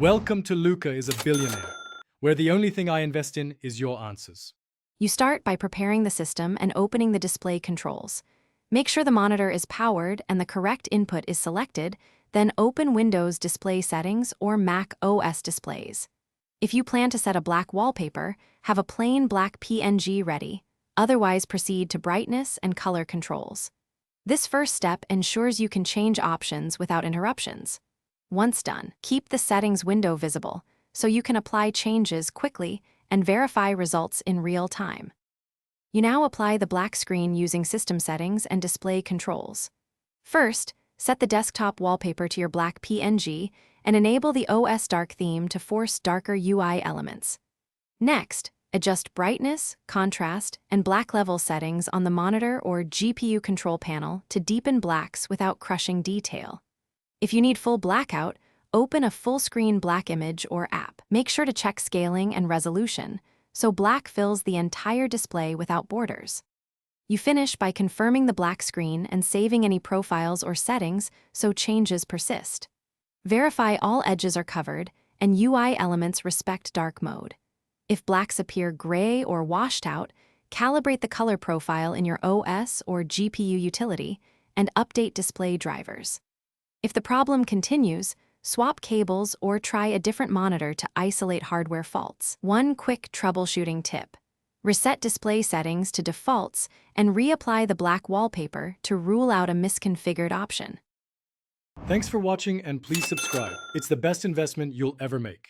Welcome to Luca is a Billionaire, where the only thing I invest in is your answers. You start by preparing the system and opening the display controls. Make sure the monitor is powered and the correct input is selected, then open Windows Display Settings or Mac OS Displays. If you plan to set a black wallpaper, have a plain black PNG ready, otherwise proceed to brightness and color controls. This first step ensures you can change options without interruptions. Once done, keep the settings window visible so you can apply changes quickly and verify results in real time. You now apply the black screen using system settings and display controls. First, set the desktop wallpaper to your black PNG and enable the OS Dark theme to force darker UI elements. Next, adjust brightness, contrast, and black level settings on the monitor or GPU control panel to deepen blacks without crushing detail. If you need full blackout, open a full-screen black image or app. Make sure to check scaling and resolution, so black fills the entire display without borders. You finish by confirming the black screen and saving any profiles or settings so changes persist. Verify all edges are covered and UI elements respect dark mode. If blacks appear gray or washed out, calibrate the color profile in your OS or GPU utility and update display drivers. If the problem continues, swap cables or try a different monitor to isolate hardware faults. One quick troubleshooting tip: reset display settings to defaults and reapply the black wallpaper to rule out a misconfigured option. Thanks for watching and please subscribe. It's the best investment you'll ever make.